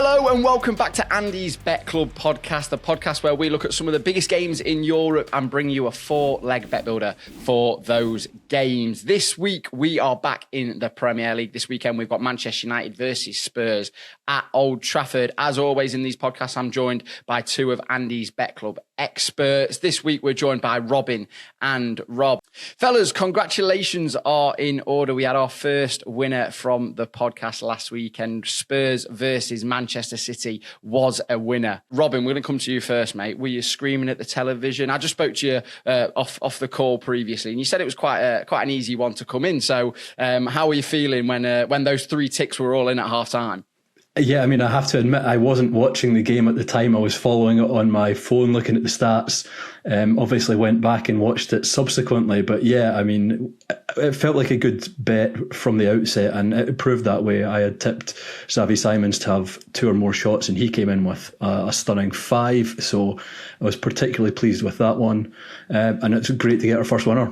Hello and welcome back to Andy's Bet Club podcast, the podcast where we look at some of the biggest games in Europe and bring you a four-leg bet builder for those games. This week, we are back in the Premier League. This weekend, we've got Manchester United versus Spurs at Old Trafford. As always in these podcasts, I'm joined by two of Andy's Bet Club experts. This week, we're joined by Robin and Rob. Fellas, congratulations are in order. We had our first winner from the podcast last weekend. Spurs versus Manchester City was a winner. Robin, we're going to come to you first, mate. Were you screaming at the television? I just spoke to you off the call previously, and you said it was quite an easy one to come in. So how were you feeling when those three ticks were all in at half time? Yeah, I mean, I have to admit, I wasn't watching the game at the time. I was following it on my phone, looking at the stats. Obviously went back and watched it subsequently. But yeah, I mean, it felt like a good bet from the outset, and it proved that way. I had tipped Xavi Simons to have two or more shots, and he came in with a stunning 5. So I was particularly pleased with that one. And it's great to get our first winner.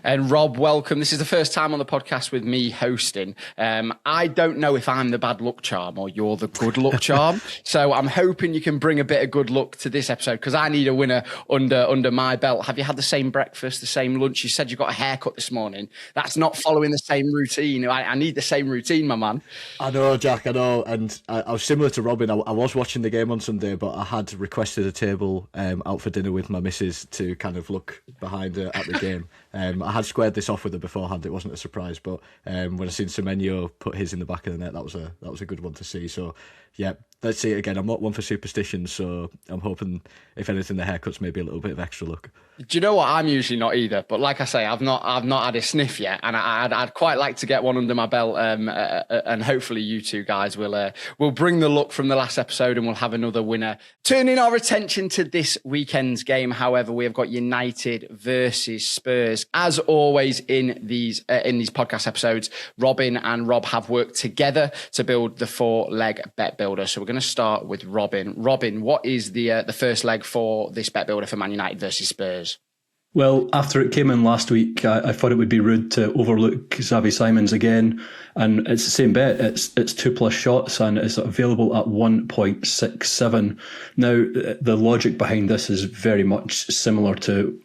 And Rob, welcome. This is the first time on the podcast with me hosting. I don't know if I'm the bad luck charm or you're the good luck charm. So I'm hoping you can bring a bit of good luck to this episode because I need a winner under my belt. Have you had the same breakfast, the same lunch? You said you got a haircut this morning. That's not following the same routine. I need the same routine, my man. I know, Jack, I know. And I was similar to Robin. I was watching the game on Sunday, but I had requested a table out for dinner with my missus to kind of look behind her at the game. I had squared this off with her beforehand. It wasn't a surprise, but when I seen Semenyo put his in the back of the net, that was a good one to see. So yeah, let's see it again. I'm not one for superstitions, so I'm hoping, if anything, the haircut's maybe a little bit of extra luck. Do you know what? I'm usually not either, but like I say, I've not had a sniff yet, and I'd quite like to get one under my belt, and hopefully you two guys will bring the luck from the last episode, and we'll have another winner. Turning our attention to this weekend's game, however, we have got United versus Spurs. As always in these podcast episodes, Robin and Rob have worked together to build the four-leg bet builder. So we're going to start with Robin. Robin, what is the first leg for this bet builder for Man United versus Spurs? Well, after it came in last week, I thought it would be rude to overlook Xavi Simons again. And it's the same bet. It's 2+ shots and it's available at 1.67. Now, the logic behind this is very much similar to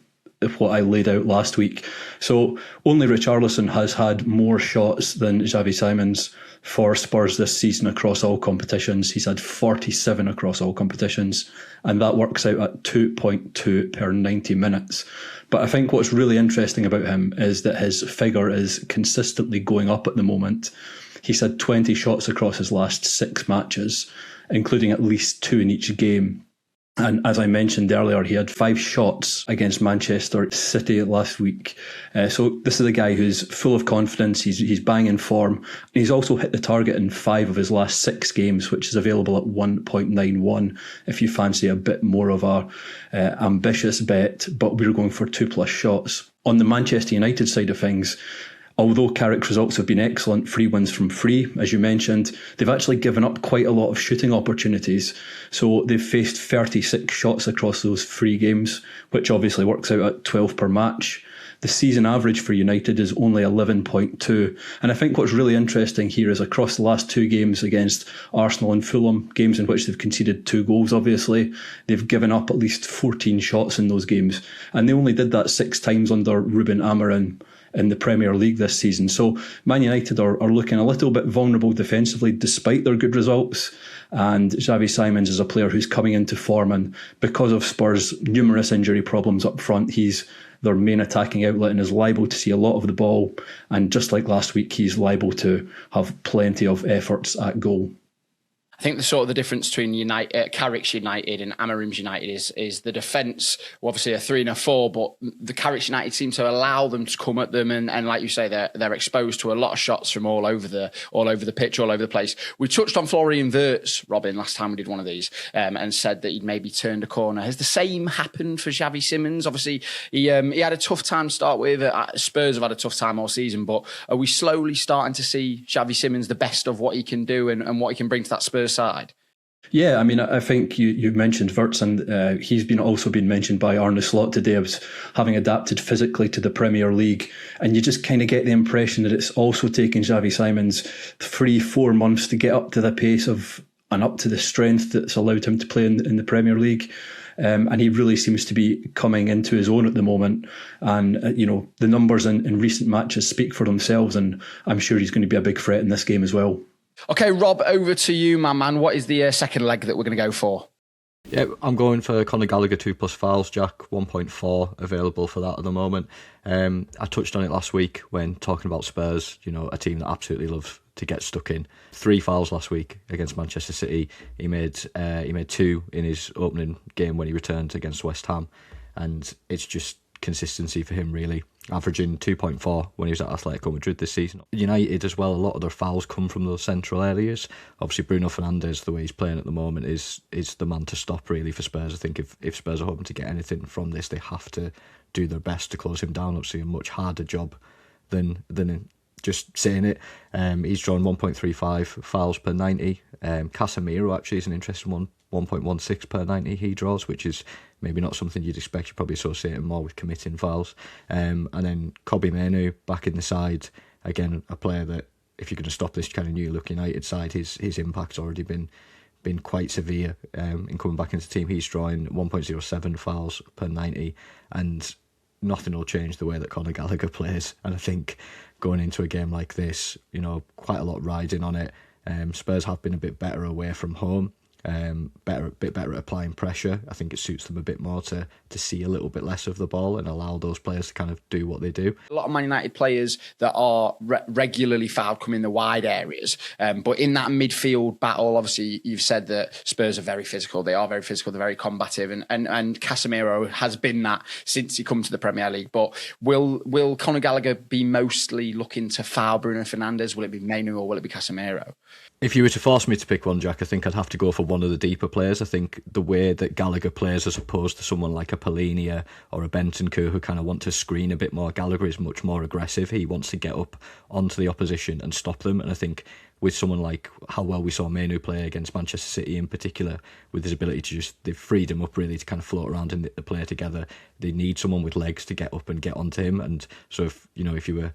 what I laid out last week. So only Richarlison has had more shots than Xavi Simons for Spurs this season across all competitions. He's had 47 across all competitions, and that works out at 2.2 per 90 minutes. But I think what's really interesting about him is that his figure is consistently going up at the moment. He's had 20 shots across his last 6 matches, including at least 2 in each game. And as I mentioned earlier, he had 5 shots against Manchester City last week. So this is a guy who's full of confidence. He's banging form. And he's also hit the target in 5 of his last 6 games, which is available at 1.91 if you fancy a bit more of a ambitious bet. But we're going for 2+ shots. On the Manchester United side of things, although Carrick's results have been excellent, free wins from free, as you mentioned, they've actually given up quite a lot of shooting opportunities. So they've faced 36 shots across those free games, which obviously works out at 12 per match. The season average for United is only 11.2. And I think what's really interesting here is across the last 2 games against Arsenal and Fulham, games in which they've conceded 2 goals, obviously, they've given up at least 14 shots in those games. And they only did that 6 times under Ruben Amorim in the Premier League this season. So Man United are looking a little bit vulnerable defensively despite their good results. And Xavi Simons is a player who's coming into form, and because of Spurs' numerous injury problems up front, he's their main attacking outlet and is liable to see a lot of the ball. And just like last week, he's liable to have plenty of efforts at goal. I think the difference between Carrick's United and Amorim's United is the defence. Obviously a 3 and a 4, but the Carrick's United seem to allow them to come at them, and like you say, they're exposed to a lot of shots from all over the pitch, all over the place. We touched on Florian Wirtz, Robin, last time we did one of these, and said that he'd maybe turned a corner. Has the same happened for Xavi Simons? Obviously, he had a tough time to start with. Spurs have had a tough time all season, but are we slowly starting to see Xavi Simons the best of what he can do and what he can bring to that Spurs side? Yeah, I mean, I think you've mentioned Wirtz, and he's also been mentioned by Arne Slot today as having adapted physically to the Premier League, and you just kind of get the impression that it's also taken Xavi Simons 3-4 months to get up to the pace of and up to the strength that's allowed him to play in the Premier League. And he really seems to be coming into his own at the moment. And, the numbers in recent matches speak for themselves, and I'm sure he's going to be a big threat in this game as well. Okay, Rob, over to you, my man. What is the second leg that we're going to go for? Yeah, I'm going for Conor Gallagher 2+ fouls, Jack. 1.4 available for that at the moment. I touched on it last week when talking about Spurs, a team that absolutely loves to get stuck in. 3 fouls last week against Manchester City. He made 2 in his opening game when he returned against West Ham, and it's just consistency for him, really. Averaging 2.4 when he was at Atletico Madrid this season. United as well, a lot of their fouls come from those central areas. Obviously Bruno Fernandes, the way he's playing at the moment, is the man to stop really for Spurs. I think if Spurs are hoping to get anything from this, they have to do their best to close him down. Obviously a much harder job than just saying it. He's drawn 1.35 fouls per 90. Casemiro actually is an interesting one. 1.16 per 90 he draws, which is maybe not something you'd expect. You probably associate him more with committing fouls. And then Kobbie Mainoo back in the side. Again, a player that, if you're going to stop this kind of new look United side, his impact's already been quite severe in coming back into the team. He's drawing 1.07 fouls per 90, and nothing will change the way that Conor Gallagher plays. And I think going into a game like this, quite a lot riding on it. Spurs have been a bit better away from home. A bit better at applying pressure. I think it suits them a bit more to see a little bit less of the ball and allow those players to kind of do what they do. A lot of Man United players that are regularly fouled come in the wide areas, but in that midfield battle, obviously you've said that Spurs are very physical. They are very physical. They're very combative, and Casemiro has been that since he come to the Premier League. But will Conor Gallagher be mostly looking to foul Bruno Fernandes? Will it be Mainoo or will it be Casemiro? If you were to force me to pick one, Jack, I think I'd have to go for one of the deeper players. I think the way that Gallagher plays, as opposed to someone like a Palhinha or a Bentancur who kind of want to screen a bit more, Gallagher is much more aggressive. He wants to get up onto the opposition and stop them. And I think with someone like how well we saw Mainoo play against Manchester City in particular, with his ability to they've freed him up really to kind of float around and play together. They need someone with legs to get up and get onto him. And so if you were,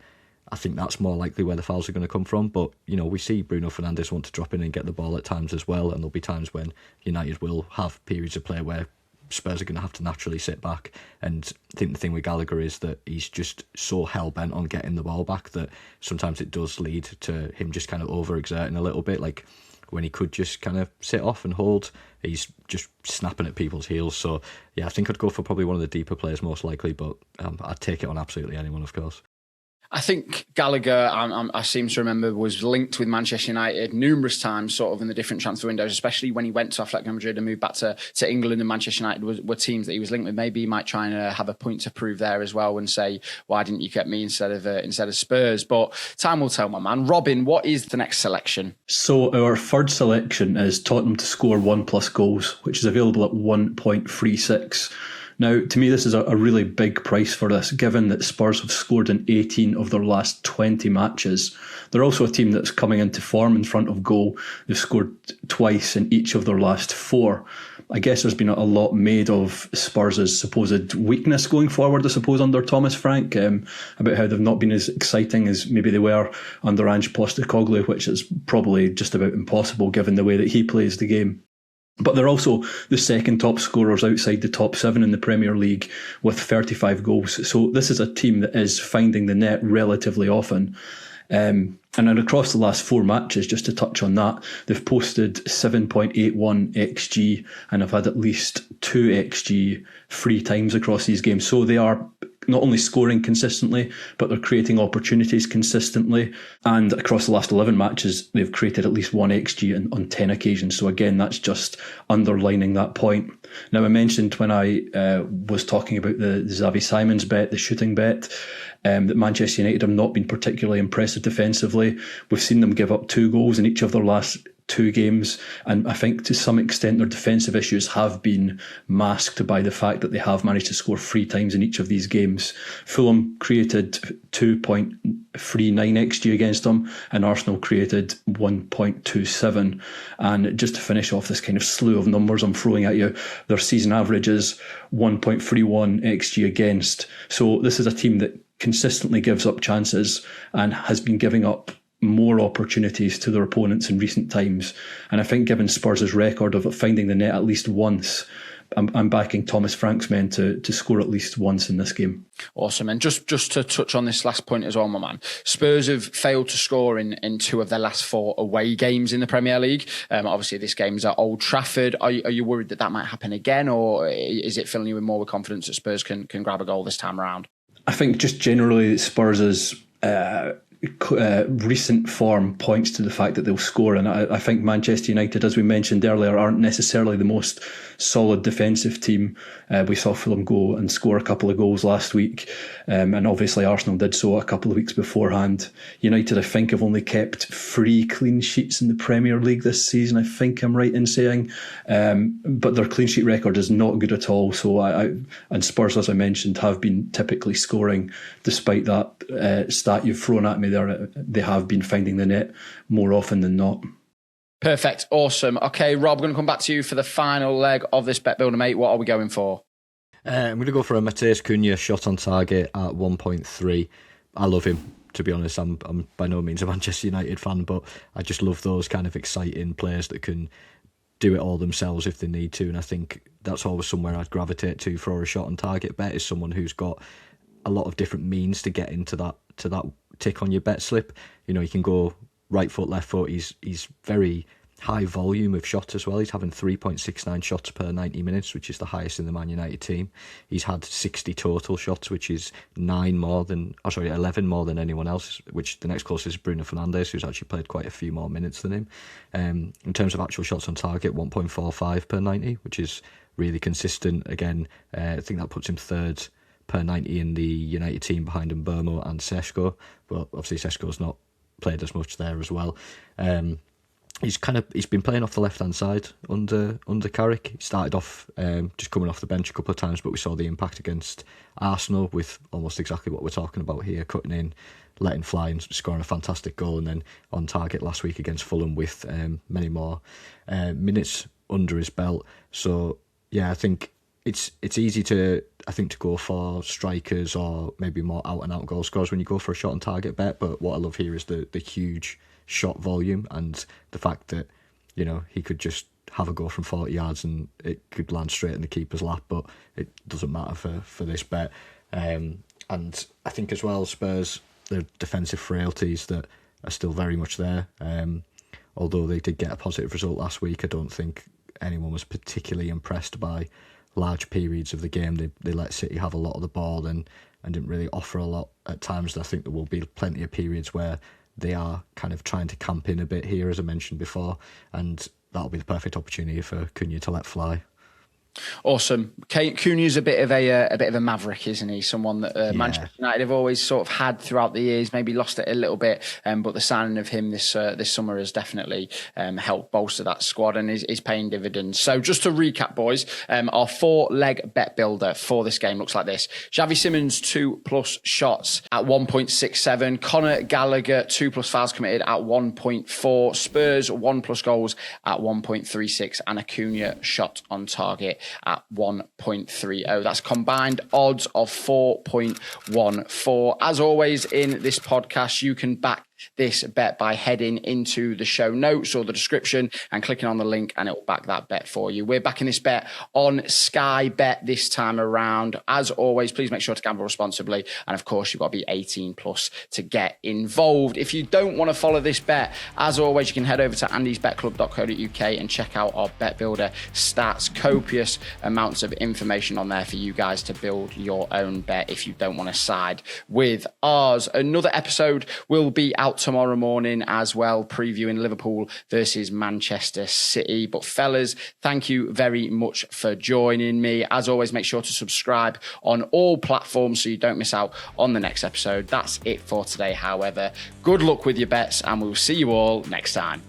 I think that's more likely where the fouls are going to come from. But, we see Bruno Fernandes want to drop in and get the ball at times as well. And there'll be times when United will have periods of play where Spurs are going to have to naturally sit back. And I think the thing with Gallagher is that he's just so hell-bent on getting the ball back that sometimes it does lead to him just kind of overexerting a little bit. Like when he could just kind of sit off and hold, he's just snapping at people's heels. So, yeah, I think I'd go for probably one of the deeper players most likely, but I'd take it on absolutely anyone, of course. I think Gallagher, I seem to remember, was linked with Manchester United numerous times, sort of in the different transfer windows, especially when he went to Atletico Madrid and moved back to England, and Manchester United were teams that he was linked with. Maybe he might try and have a point to prove there as well and say, why didn't you get me instead of Spurs? But time will tell, my man. Robin, what is the next selection? So our third selection is Tottenham to score 1+ goals, which is available at 1.36. Now, to me, this is a really big price for this, given that Spurs have scored in 18 of their last 20 matches. They're also a team that's coming into form in front of goal. They've scored twice in each of their last 4. I guess there's been a lot made of Spurs' supposed weakness going forward, I suppose, under Thomas Frank, about how they've not been as exciting as maybe they were under Ange Postecoglou, which is probably just about impossible given the way that he plays the game. But they're also the second top scorers outside the top 7 in the Premier League with 35 goals. So this is a team that is finding the net relatively often. And then across the last 4 matches, just to touch on that, they've posted 7.81 XG and have had at least 2 XG 3 times across these games. So they are not only scoring consistently, but they're creating opportunities consistently. And across the last 11 matches, they've created at least 1 XG on 10 occasions. So again, that's just underlining that point. Now, I mentioned when I was talking about the Xavi Simons bet, the shooting bet, that Manchester United have not been particularly impressive defensively. We've seen them give up 2 goals in each of their last 2 games, and I think to some extent their defensive issues have been masked by the fact that they have managed to score 3 times in each of these games. Fulham created 2.39 XG against them, and Arsenal created 1.27. And just to finish off this kind of slew of numbers I'm throwing at you, their season average is 1.31 XG against. So this is a team that consistently gives up chances and has been giving up more opportunities to their opponents in recent times. And I think given Spurs' record of finding the net at least once, I'm backing Thomas Frank's men to score at least once in this game. Awesome. And just to touch on this last point as well, my man, Spurs have failed to score in 2 of their last 4 away games in the Premier League. Obviously, this game's at Old Trafford. Are you worried that might happen again, or is it filling you with more confidence that Spurs can grab a goal this time around? I think just generally Spurs' recent form points to the fact that they'll score, and I think Manchester United, as we mentioned earlier, aren't necessarily the most solid defensive team. We saw Fulham go and score a couple of goals last week, and obviously Arsenal did so a couple of weeks beforehand. United, I think, have only kept 3 clean sheets in the Premier League this season, I think I'm right in saying, but their clean sheet record is not good at all. So and Spurs, as I mentioned, have been typically scoring, despite that stat you've thrown at me there. They have been finding the net more often than not. Perfect. Awesome. Okay, Rob, we're going to come back to you for the final leg of this bet builder, mate. What are we going for? I'm going to go for a Matheus Cunha shot on target at 1.3. I love him, to be honest. I'm by no means a Manchester United fan, but I just love those kind of exciting players that can do it all themselves if they need to. And I think that's always somewhere I'd gravitate to for a shot on target bet, is someone who's got a lot of different means to get into that tick on your bet slip. You know, you can go right foot, left foot. He's very high volume of shots as well. He's having 3.69 shots per 90 minutes, which is the highest in the Man United team. He's had 60 total shots, which is 11 more than anyone else, which the next closest is Bruno Fernandes, who's actually played quite a few more minutes than him. In terms of actual shots on target, 1.45 per 90, which is really consistent. Again, I think that puts him third per 90 in the United team, behind Mbeumo and Sesko, but obviously Sesko's not played as much there as well. He's been playing off the left hand side under Carrick. He started off just coming off the bench a couple of times, but we saw the impact against Arsenal with almost exactly what we're talking about here, cutting in, letting fly and scoring a fantastic goal, and then on target last week against Fulham with many more minutes under his belt. So yeah, I think it's easy to go for strikers or maybe more out and out goal scorers when you go for a shot on target bet. But what I love here is the huge shot volume and the fact that, you know, he could just have a go from 40 yards and it could land straight in the keeper's lap, but it doesn't matter for this bet. And I think as well, Spurs, their defensive frailties that are still very much there. Although they did get a positive result last week, I don't think anyone was particularly impressed by large periods of the game. They let City have a lot of the ball and didn't really offer a lot at times. I think there will be plenty of periods where they are kind of trying to camp in a bit here, as I mentioned before, and that'll be the perfect opportunity for Cunha to let fly. Awesome. Cunha's a bit of a maverick, isn't he? Someone that Manchester United have always sort of had throughout the years. Maybe lost it a little bit, but the signing of him this summer has definitely helped bolster that squad and is paying dividends. So just to recap, boys, our 4-leg bet builder for this game looks like this: Xavi Simons 2+ shots at 1.67, Conor Gallagher 2+ fouls committed at 1.4, Spurs 1+ goals at 1.36, and a Cunha shot on target at 1.30. That's combined odds of 4.14. As always in this podcast, you can back this bet by heading into the show notes or the description and clicking on the link, and it will back that bet for you. We're backing this bet on Sky Bet this time around. As always, please make sure to gamble responsibly, and of course you've got to be 18+ to get involved. If you don't want to follow this bet, as always, you can head over to andysbetclub.co.uk and check out our bet builder stats. Copious amounts of information on there for you guys to build your own bet if you don't want to side with ours. Another episode will be out tomorrow morning as well, previewing Liverpool versus Manchester City. But fellas, thank you very much for joining me. As always, make sure to subscribe on all platforms so you don't miss out on the next episode. That's it for today, however. Good luck with your bets, and we'll see you all next time.